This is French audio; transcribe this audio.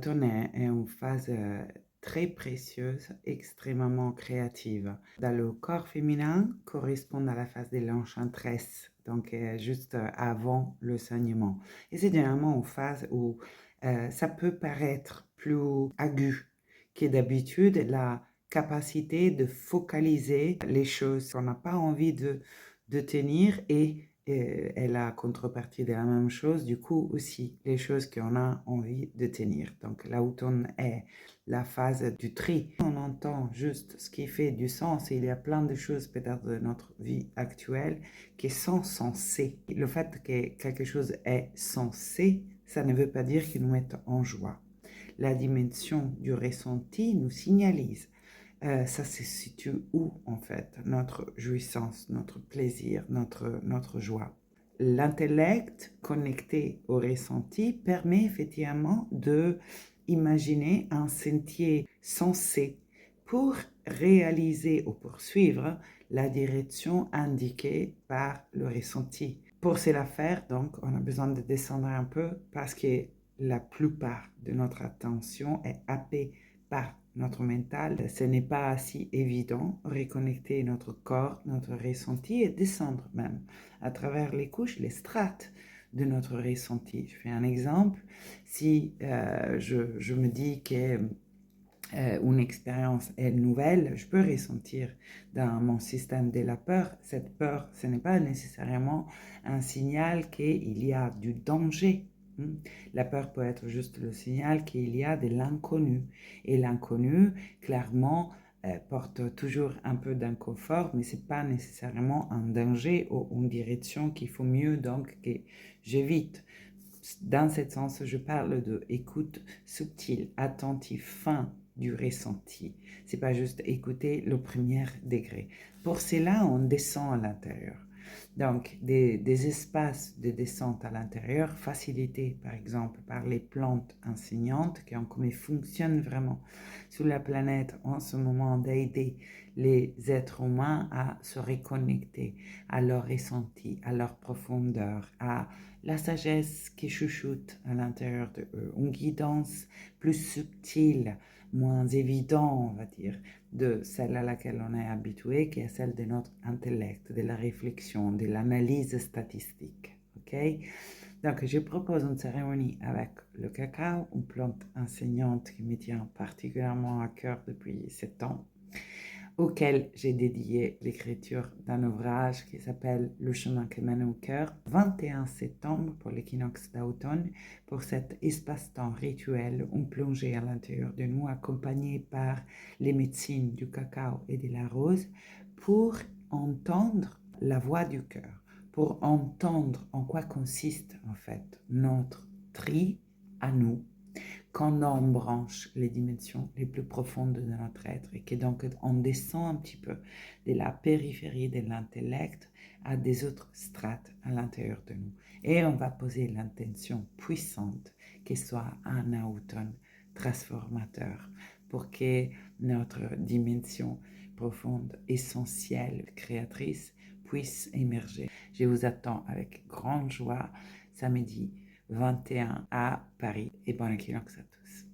L'automne est une phase très précieuse, extrêmement créative. Dans le corps féminin, correspond à la phase de l'enchanteresse, donc juste avant le saignement. Et c'est généralement une phase où ça peut paraître plus aigu que d'habitude, la capacité de focaliser les choses qu'on n'a pas envie de tenir et la contrepartie de la même chose, du coup aussi les choses qu'on a envie de tenir. Donc l'automne est la phase du tri. On entend juste ce qui fait du sens et il y a plein de choses peut-être de notre vie actuelle qui sont sensées. Le fait que quelque chose est sensé, ça ne veut pas dire qu'il nous mette en joie. La dimension du ressenti nous signalise ça se situe où en fait, notre jouissance, notre plaisir, notre joie. L'intellect connecté au ressenti permet effectivement de imaginer un sentier sensé pour réaliser ou poursuivre la direction indiquée par le ressenti. Pour cela faire, donc, on a besoin de descendre un peu parce que la plupart de notre attention est happée par notre mental. Ce n'est pas si évident reconnecter notre corps, notre ressenti et descendre même à travers les couches, les strates de notre ressenti. Je fais un exemple. Si je me dis que une expérience est nouvelle, je peux ressentir dans mon système de la peur. Cette peur, ce n'est pas nécessairement un signal qu'il y a du danger. La peur peut être juste le signal qu'il y a de l'inconnu. Et l'inconnu, clairement, porte toujours un peu d'inconfort, mais ce n'est pas nécessairement un danger ou une direction qu'il faut mieux donc que j'évite. Dans ce sens, je parle de écoute subtile, attentive, fin du ressenti. C'est pas juste écouter le premier degré. Pour cela, on descend à l'intérieur. Donc, des espaces de descente à l'intérieur, facilités par exemple par les plantes enseignantes qui ont comme fonctionnent vraiment sur la planète en ce moment d'aider les êtres humains à se reconnecter à leur ressenti, à leur profondeur, à la sagesse qui chuchote à l'intérieur de eux, une guidance plus subtile, moins évidente, on va dire, de celle à laquelle on est habitué, qui est celle de notre intellect, de la réflexion, de l'analyse statistique. Ok? Donc, je propose une cérémonie avec le cacao, une plante enseignante qui me tient particulièrement à cœur depuis 7 ans, auquel j'ai dédié l'écriture d'un ouvrage qui s'appelle Le chemin que mène au cœur, 21 septembre pour l'équinoxe d'automne, pour cet espace-temps rituel, une plongée à l'intérieur de nous, accompagnée par les médecines du cacao et de la rose, pour entendre la voix du cœur, pour entendre en quoi consiste en fait notre tri à nous, quand on branche les dimensions les plus profondes de notre être et que donc on descend un petit peu de la périphérie de l'intellect à des autres strates à l'intérieur de nous. Et on va poser l'intention puissante qu'il soit un automne transformateur pour que notre dimension profonde, essentielle, créatrice puisse émerger. Je vous attends avec grande joie samedi 21 à Paris et bon équinoxe à tous.